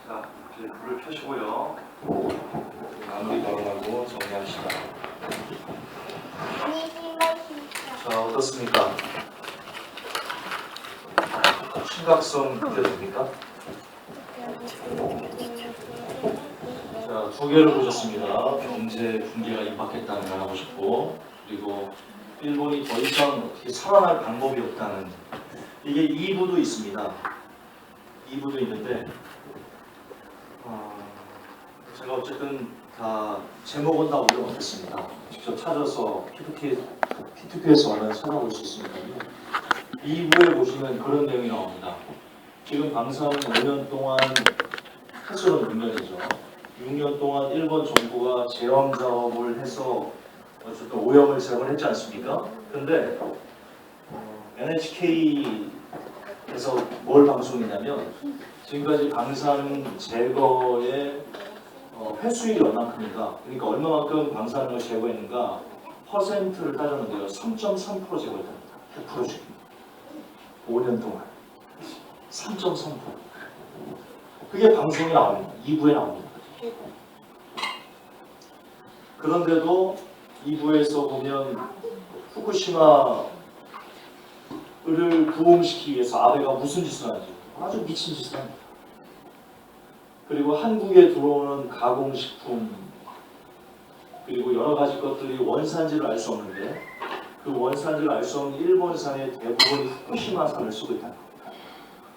자, 이제 불을 켜시고요. 마무리 걸어가고 정리합시다. 자, 어떻습니까? 심각성 느껴집니까? 자, 두 개를 보셨습니다. 경제 붕괴가 임박했다는 걸 보셨고, 그리고 일본이 더 이상 어떻게 살아날 방법이 없다는, 이게 2부도 있습니다. 2부도 있는데 제가 어쨌든 다 제목은 다 올려 놓겠습니다. 직접 찾아서 PTP에서 얼마나 찾아볼 수 있습니다. 2부에 보시면 그런 내용이 나옵니다. 지금 방사는 5년 동안 해수는 6년이죠. 6년 동안 일본 정부가 제왕 작업을 해서 어쨌든 오염을 제거를 했지 않습니까? 근데 NHK에서 뭘 방송했냐면 지금까지 방사능 제거의 회수율이 얼마큼인가, 그러니까 얼마만큼 방사능을 제거했는가 퍼센트를 따졌는데요. 3.3% 제거했답니다. 100%씩 5년 동안 3.3%. 그게 방송에 나옵니다. 2부에 나옵니다. 그런데도 2부에서 보면 후쿠시마를 부흥시키기 위해서 아베가 무슨 짓을 하는지 아주 미친 짓을 합니다. 그리고 한국에 들어오는 가공식품, 그리고 여러 가지 것들이 원산지를 알 수 없는데 그 원산지를 알 수 없는 일본산의 대부분이 후쿠시마산을 쓰고 있다는 겁니다.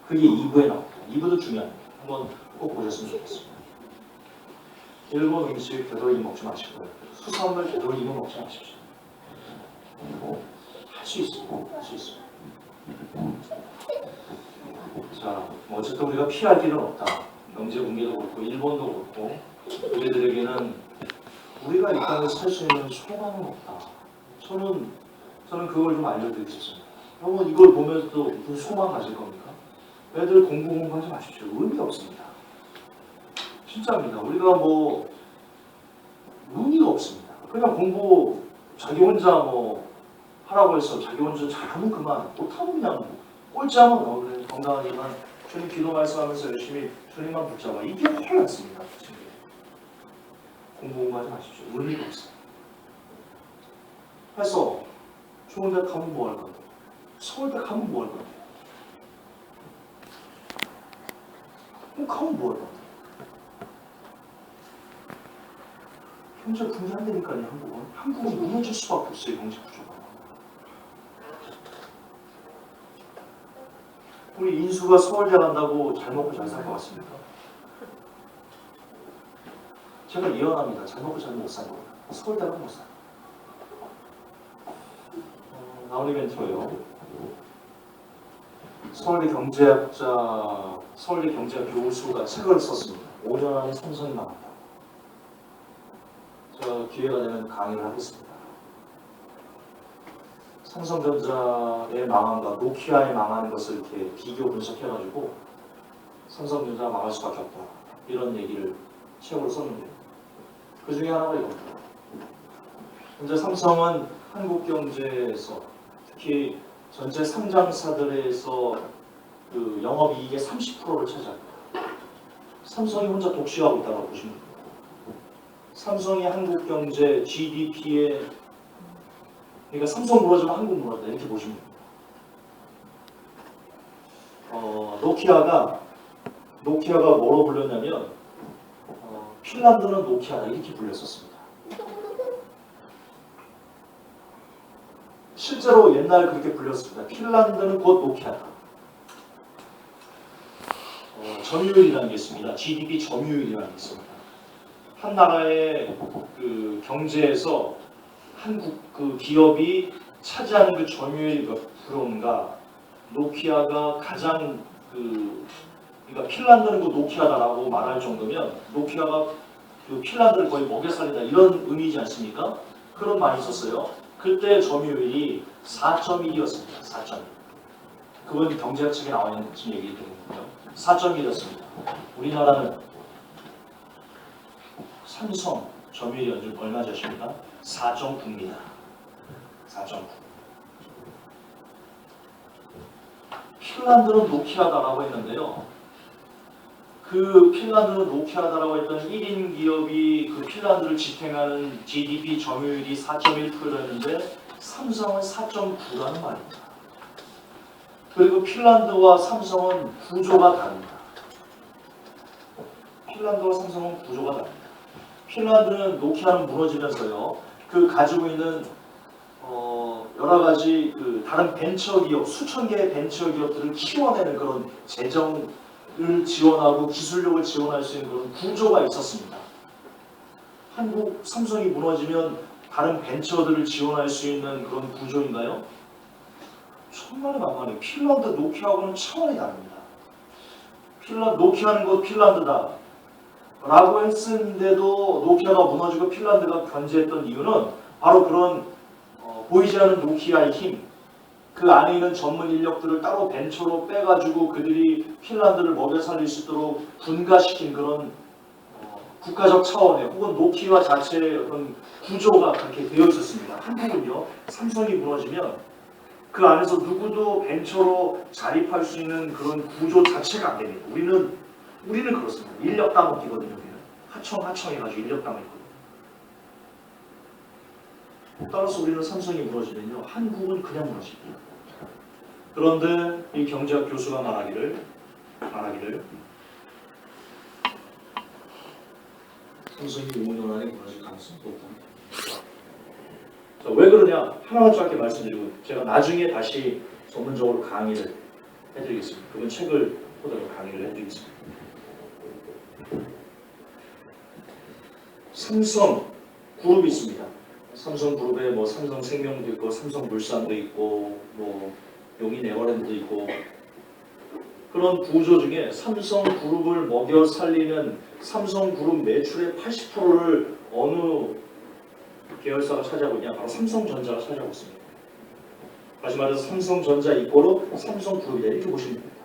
그게 2부에 나옵니다. 2부도 중요합니다. 한번 꼭 보셨으면 좋겠습니다. 일본 음식 되도록이면 먹지 마시고요. 수산물 되도록이면 먹지 마십시오. 할 수 있습니다. 할 수 있습니다. 자, 어쨌든 우리가 피할 길은 없다. 경제 붕괴도 그렇고 일본도 그렇고 우리들에게는 우리가 이 땅에 살 수 있는 소망은 없다. 저는 그걸 좀 알려드리고 싶습니다. 여러분 이걸 보면서도 무슨 소망 가질 겁니까? 애들 공부하지 마십시오. 의미 없습니다. 진짜입니다. 우리가 뭐 의미가 없습니다. 그냥 공부 자기 혼자 하라고 해서 자기 혼자 잘하면 그만, 못하면 그냥 꼴찌하면 그래 건강하게만 주님 기도 말씀하면서 열심히 주님만 붙잡아. 이게 헐났습니다. 공부하지 마십시오. 의미가 없어요. 해서 좋은 데 가면 뭐 할 건데? 서울대 가면 뭐 할 건데? 가면 뭐 할 건데? 경제 붕괴한다니까요. 한국은 무너질 수밖에 없어요. 경제 구조가. 우리 인수가 서울대 간다고 잘 먹고 잘 살 것 같습니까? 제가 예언합니다. 잘 먹고 잘 못 살 거예요. 서울대 가면 못 살아요. 나훈이 멘토요. 서울대 경제학 교수가 책을 썼습니다. 5년 안에 삼성이 망한다. 제가 기회가 되면 강의를 하겠습니다. 삼성전자의 망함과 노키아의 망하는 것을 이렇게 비교 분석해가지고 삼성전자가 망할 수밖에 없다. 이런 얘기를 책으로 썼는데 그 중에 하나가 이겁니다. 현재 삼성은 한국 경제에서 특히 전체 상장사들에서 그 영업이익의 30%를 차지합니다. 삼성이 혼자 독식하고 있다고 보시면 됩니다. 삼성이 한국 경제 GDP의 그러니까 삼성 무너지면 한국 무너진다 이렇게 보시면 됩니다. 노키아가 뭐로 불렸냐면 핀란드는 노키아다 이렇게 불렸었습니다. 실제로 옛날에 그렇게 불렸습니다. 핀란드는 곧 노키아다. 점유율이라는 게 있습니다. GDP 점유율이라는 게 있습니다. 한 나라의 그 경제에서 한국 그 기업이 차지하는 그 점유율이 몇 프로인가, 노키아가 가장 그러니까 핀란드는 그 노키아다라고 말할 정도면 노키아가 그 핀란드를 거의 먹여 살린다 이런 의미지 않습니까? 그런 말이 있었어요. 그때 점유율이 4.1이었습니다. 4.1. 그건 경제학 책에 나와 있는 지금 얘기 드리는군요. 4.1이었습니다. 우리나라는 삼성 점유율이 요즘 얼마지 아십니까? 4.9입니다. 4.9. 핀란드는 노키아다라고 했는데요. 그 핀란드는 노키아다라고 했던 1인 기업이 그 핀란드를 지탱하는 GDP 점유율이 4.1%였는데 삼성은 4.9라는 말입니다. 그리고 핀란드와 삼성은 구조가 다릅니다. 핀란드와 삼성은 구조가 다릅니다. 핀란드는 노키아는 무너지면서요. 그 가지고 있는 여러 가지 그 다른 벤처 기업, 수천 개의 벤처 기업들을 키워내는 그런 재정을 지원하고 기술력을 지원할 수 있는 그런 구조가 있었습니다. 한국 삼성이 무너지면 다른 벤처들을 지원할 수 있는 그런 구조인가요? 정말 만만해요. 핀란드 노키아하고는 차원이 다릅니다. 노키아는 곧 핀란드다 라고 했는데도 노키아가 무너지고 핀란드가 견제했던 이유는 바로 그런 보이지 않는 노키아의 힘, 그 안에 있는 전문 인력들을 따로 벤처로 빼가지고 그들이 핀란드를 먹여 살릴 수 있도록 분가시킨 그런 국가적 차원의 혹은 노키아 자체의 어떤 구조가 그렇게 되어 있었습니다. 한국은요, 삼성이 무너지면 그 안에서 누구도 벤처로 자립할 수 있는 그런 구조 자체가 안 됩니다. 우리는 그렇습니다. 인력 따먹기거든요. 하청 해가지고 인력 따먹기. 따라서 우리는 삼성이 무너지면요, 한국은 그냥 무너집니다. 그런데 이 경제학 교수가 말하기를 삼성이 5년 안에 무너질 가능성이 높다. 자, 왜 그러냐? 하나만 짧게 말씀드리고 제가 나중에 다시 전문적으로 강의를 해드리겠습니다. 그건 책을 보다가 강의를 해드리겠습니다. 삼성 그룹이 있습니다. 삼성그룹에 뭐 삼성생명도 있고 삼성물산도 있고 뭐 용인에버랜드도 있고 그런 구조 중에 삼성그룹을 먹여 살리는 삼성그룹 매출의 80%를 어느 계열사가 차지하고 있냐? 바로 삼성전자가 차지하고 있습니다. 다시 말해서 삼성전자 이꼬로 삼성그룹이다 이렇게 보시면 됩니다.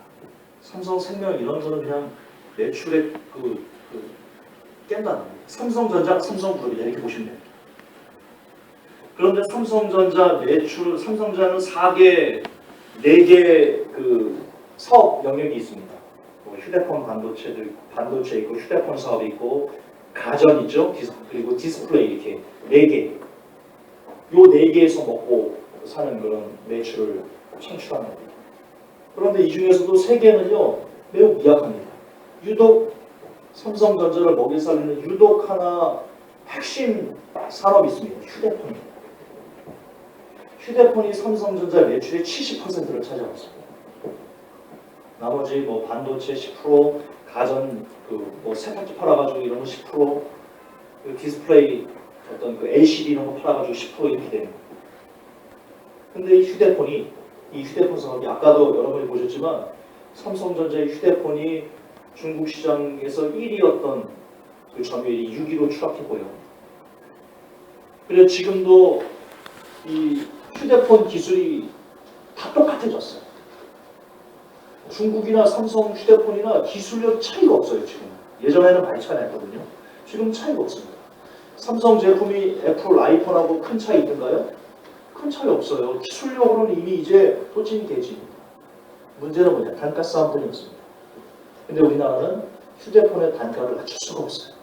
삼성생명 이런 거는 그냥 매출의 깬다는 겁니다. 삼성전자, 삼성그룹이다 이렇게 보시면 됩니다. 그런데 삼성전자는 4개, 4개 그 사업 영역이 있습니다. 휴대폰 반도체 있고 휴대폰 사업이 있고 가전 있죠. 그리고 디스플레이 이렇게 4개. 요 4개에서 먹고 사는 그런 매출을 창출하는 겁니다. 그런데 이 중에서도 3개는요 매우 미약합니다. 유독 삼성전자를 먹여 살리는 유독 하나 핵심 산업이 있습니다. 휴대폰입니다. 휴대폰이 삼성전자 매출의 70%를 차지하고 있습니다. 나머지 뭐 반도체 10%, 가전 뭐 세탁기 팔아가지고 이런 거 10%, 그 디스플레이 어떤 그 LCD 이런 거 팔아가지고 10% 이렇게 되는 거예요. 근데 이 휴대폰 사업이 아까도 여러분이 보셨지만 삼성전자의 휴대폰이 중국 시장에서 1위였던 그 점유율이 6위로 추락했고요. 그래서 지금도 이 휴대폰 기술이 다 똑같아졌어요. 중국이나 삼성 휴대폰이나 기술력 차이가 없어요. 지금 예전에는 많이 차이 났거든요. 지금 차이가 없습니다. 삼성 제품이 애플 아이폰하고 큰 차이 있는가요? 큰 차이 없어요. 기술력으로는 이미 이제 토진개지입니다. 문제는 뭐냐? 단가 싸움뿐이 없습니다. 근데 우리나라는 휴대폰의 단가를 낮출 수가 없어요.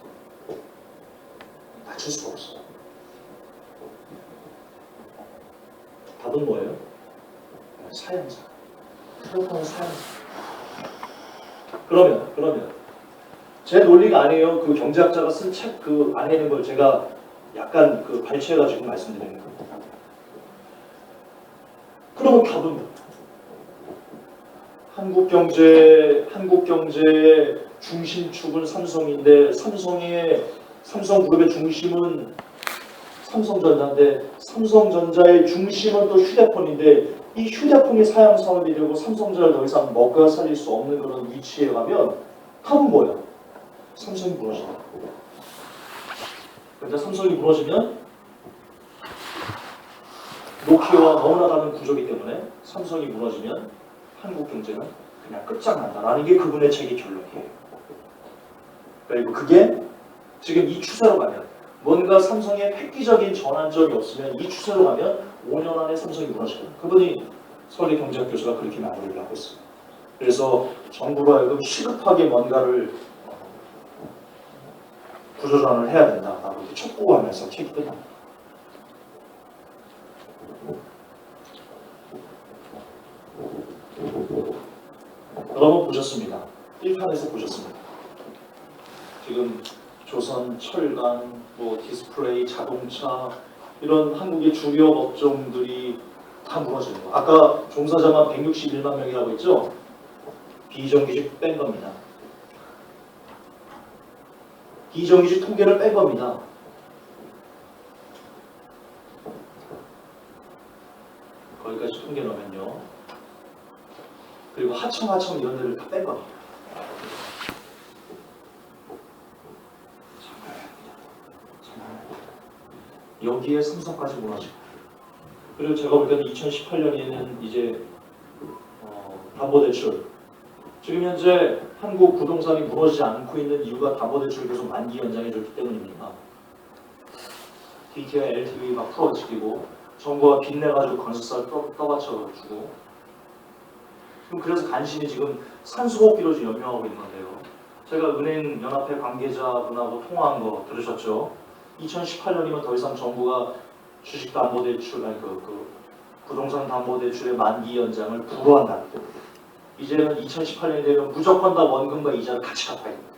낮출 수가 없어요. 답은 뭐예요? 사양사. 휴대폰은 사양사. 그러면 제 논리가 아니에요. 그 경제학자가 쓴 책 그 안에 있는 걸 제가 약간 그 발췌해가지고 말씀드리는 겁니다. 그러면 답은 한국 경제의 중심축은 삼성인데 삼성그룹의 중심은 삼성전자인데 삼성전자의 중심은 또 휴대폰인데 이 휴대폰이 사양 사업이 되고 삼성전자를 더 이상 먹여 살릴 수 없는 그런 위치에 가면 답은 뭐야? 삼성이 무너진다. 그런데 삼성이 무너지면 노키아와 너무나 다른 구조이기 때문에 삼성이 무너지면 한국 경제는 그냥 끝장난다라는 게 그분의 책의 결론이에요. 그리고 그게 지금 이 추세로 가면 뭔가 삼성의 획기적인 전환점이 없으면 이 추세로 가면 5년 안에 삼성이 무너지거든요. 그분이 서울대 경제학 교수가 그렇게 마무리를 하고 있습니다. 그래서 정부가 지금 시급하게 뭔가를 구조조정을 해야 된다라고 이렇게 촉구하면서 책이 끝납니다. 여러분 보셨습니다. 1탄에서 보셨습니다. 지금 조선, 철강, 뭐 디스플레이, 자동차 이런 한국의 주요 업종들이 다 무너지는 거. 아까 종사자만 161만 명이라고 했죠? 비정규직 뺀 겁니다. 비정규직 통계를 뺀 겁니다. 거기까지 통계 넣으면요. 그리고 하청 이런 데를 다 뺀 겁니다. 여기에 삼성까지 무너지고, 그리고 제가 볼 때는 2018년에는 이제 담보대출, 지금 현재 한국 부동산이 무너지지 않고 있는 이유가 담보대출을 계속 만기 연장해줬기 때문입니다. DTI, LTV 막 풀어지고 정부가 빚내가지고 건설사를 떠받쳐주고, 그래서 간신히 지금 산수호흡기로 지금 연명하고 있는 건데요. 제가 은행연합회 관계자분하고 통화한 거 들으셨죠? 2018년이면 더 이상 정부가 주식담보대출, 아니 부동산 담보대출의 만기 연장을 불허한다는 거예요. 이제는 2018년이 되면 무조건 다 원금과 이자를 같이 갚아야 됩니다.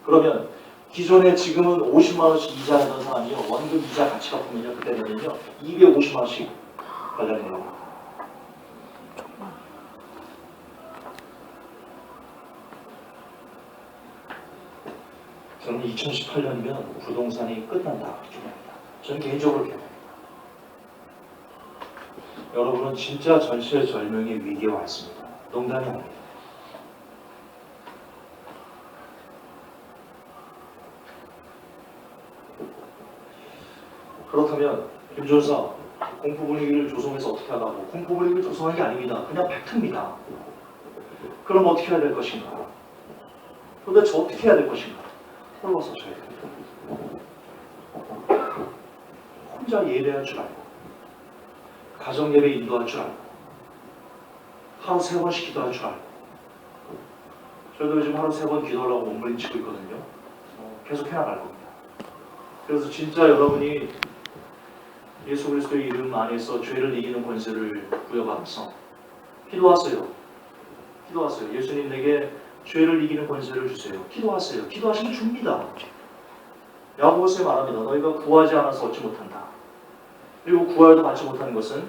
그러면 기존에 지금은 50만 원씩 이자 내던 사람이요, 원금 이자 같이 갚으면요, 그때는요 250만 원씩 받아내는 겁니다. 저는 2018년이면 부동산이 끝난다 이렇게 봅니다. 저는 개인적으로 그렇게 봅니다. 여러분은 진짜 전체절명의 위기에 와 있습니다. 농담이 아닙니다. 그렇다면 김준사, 공포 분위기를 조성해서 어떻게 하라고? 공포 분위기를 조성한 게 아닙니다. 그냥 팩트입니다. 그럼 어떻게 해야 될 것인가? 도대체 어떻게 해야 될 것인가? 홀로 서셔야 됩니다. 혼자 예배할 줄 알고, 가정 예배 인도할 줄 알고, 하루 3번씩 기도할 줄 알고. 저도 요즘 하루 3번 기도하려고 몸부림치고 있거든요. 계속 해나갈 겁니다. 그래서 진짜 여러분이 예수 그리스도의 이름 안에서 죄를 이기는 권세를 부여받아서 기도하세요. 기도하세요. 예수님 내게 죄를 이기는 권세를 주세요. 기도하세요. 기도하시면 줍니다. 야고보서에 말합니다. 너희가 구하지 않아서 얻지 못한다. 그리고 구하여도 받지 못하는 것은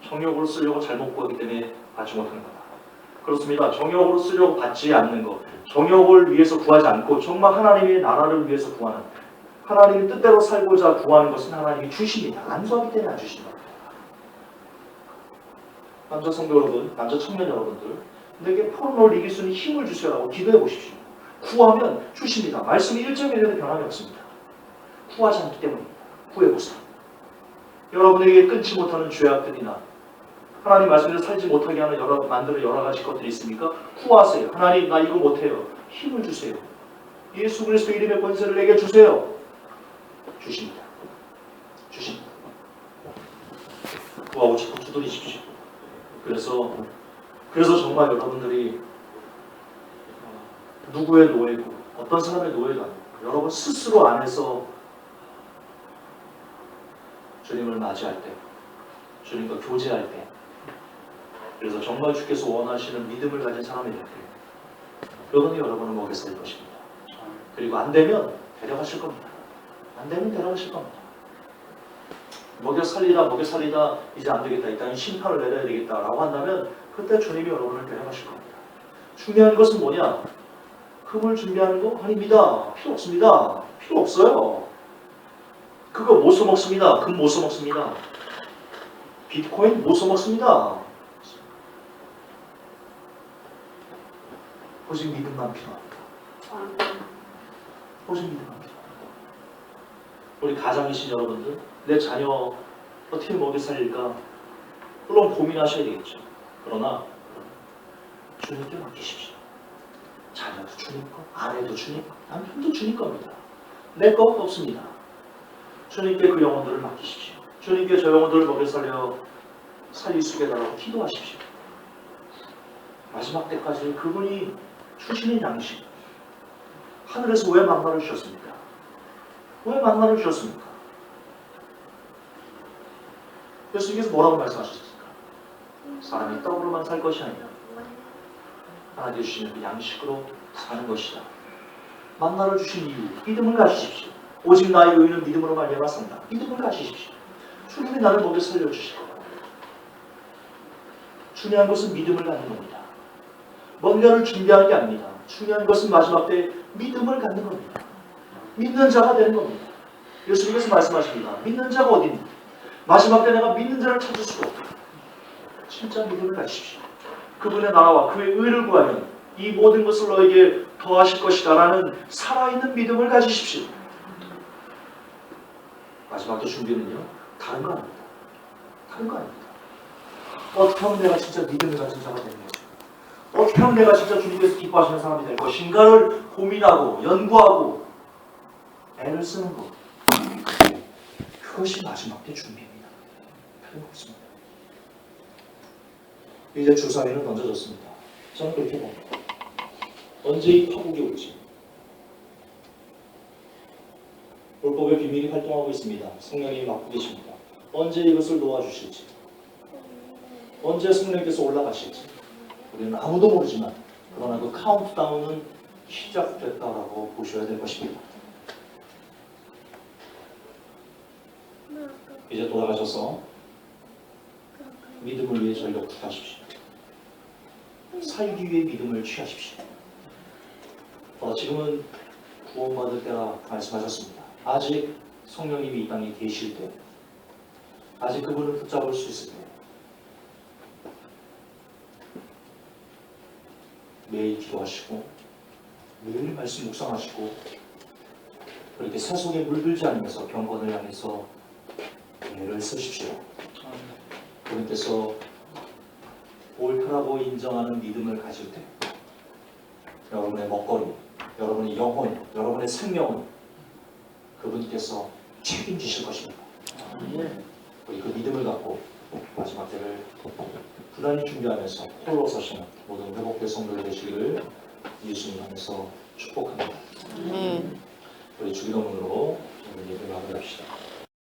정욕으로 쓰려고 잘못 구하기 때문에 받지 못하는 거다. 그렇습니다. 정욕으로 쓰려고 받지 않는 것, 정욕을 위해서 구하지 않고 정말 하나님의 나라를 위해서 구하는, 하나님의 뜻대로 살고자 구하는 것은 하나님이 주십니다. 안 구하기 때문에 안 주시는 겁니다. 남자 성도 여러분, 남자 청년 여러분들, 내게 포로를 이길 수 있는 힘을 주세요라고 기도해 보십시오. 구하면 주십니다. 말씀이 1.1년에 변함이 없습니다. 구하지 않기 때문입니다. 구해보세요. 여러분에게 끊지 못하는 죄악들이나 하나님 말씀대로 살지 못하게 하는 만드는 여러 가지 것들이 있습니까? 구하세요. 하나님 나 이거 못해요. 힘을 주세요. 예수 그리스도 이름의 권세를 내게 주세요. 주십니다. 주십니다. 구하고 자꾸 두드리십시오. 그래서 정말 여러분들이 누구의 노예고 어떤 사람의 노예도 아니고 여러분 스스로 안에서 주님을 맞이할 때, 주님과 교제할 때, 그래서 정말 주께서 원하시는 믿음을 가진 사람이 될 때, 그러니 여러분은 먹여 살 것입니다. 그리고 안 되면 데려가실 겁니다. 안 되면 데려가실 겁니다. 먹여 살리다 이제 안 되겠다. 일단 심판을 내려야 되겠다라고 한다면 그때 주님이 여러분을 데려가실 겁니다. 중요한 것은 뭐냐? 금을 준비하는 거 아닙니다. 필요 없습니다. 필요 없어요. 그거 못 써먹습니다. 금 못 써먹습니다. 비트코인 못 써먹습니다. 오직 믿음만 필요합니다. 오직 믿음만 필요합니다. 우리 가장이신 여러분들, 내 자녀 어떻게 먹여 살릴까? 물론 고민하셔야 되겠죠. 그러나 주님께 맡기십시오. 자녀도 주님 거, 아내도 주님 거, 남편도 주님 겁니다. 내 거 없습니다. 주님께 그 영혼들을 맡기십시오. 주님께 저 영혼들을 먹여 살릴 수 있게 해달라고 기도하십시오. 마지막 때까지 그분이 주시는 양식, 하늘에서 왜 만나를 주셨습니까? 왜 만나를 주셨습니까? 예수님께서 뭐라고 말씀하셨습니까? 사람이 떡으로만 살 것이 아니라 하나님께 주시는 그 양식으로 사는 것이다. 만나를 주신 이유, 믿음을 가지십시오. 오직 나의 의는 믿음으로 말미암아 산다. 믿음을 가지십시오. 주님이 나를 먹여 살려주실 거다. 중요한 것은 믿음을 갖는 겁니다. 뭔가를 준비하는 게 아닙니다. 중요한 것은 마지막 때 믿음을 갖는 겁니다. 믿는 자가 되는 겁니다. 예수님께서 말씀하십니다. 믿는 자가 어디 있는가? 마지막 때 내가 믿는 자를 찾을 수가 없다. 진짜 믿음을 가지십시오. 그분의 나라와 그의 의를 구하면 이 모든 것을 너에게 더하실 것이다 라는 살아있는 믿음을 가지십시오. 마지막 때 준비는요, 다른 거 아닙니다. 다른 거 아닙니다. 어떻게 하면 내가 진짜 믿음을 가진 자가 되는 거죠? 어떻게 하면 내가 진짜 주님께서 기뻐하시는 사람이 될 것인가를 고민하고 연구하고 애를 쓰는 것. 그것이 마지막 때 준비입니다. 다른 거 없습니다. 이제 주사위는 던져졌습니다. 저는 그렇게 봅니다. 언제 이 파국이 올지. 율법의 비밀이 활동하고 있습니다. 성령님이 맡고 계십니다. 언제 이것을 놓아주실지, 언제 성령님께서 올라가실지 우리는 아무도 모르지만 그러나 그 카운트다운은 시작됐다라고 보셔야 될 것입니다. 이제 돌아가셔서 믿음을 위해 전력 투하십시오. 살기 위해 믿음을 취하십시오. 지금은 구원받을 때라 말씀하셨습니다. 아직 성령님이 이 땅에 계실 때, 아직 그분을 붙잡을 수 있을 때 매일 기도하시고 매일 말씀 묵상하시고 그렇게 세속에 물들지 않으면서 경건을 향해서 애를 쓰십시오. 그분께서 옳다라고 인정하는 믿음을 가질 때 여러분의 먹거리, 여러분의 영혼, 여러분의 생명은 그분께서 책임지실 것입니다. 우리 그 믿음을 갖고 마지막 때를 부단히 준비하면서 홀로 서시는 모든 회복된 성도들 되시기를 예수님 안에서 축복합니다. 우리 주기도문으로 오늘 예배를 마무리합시다.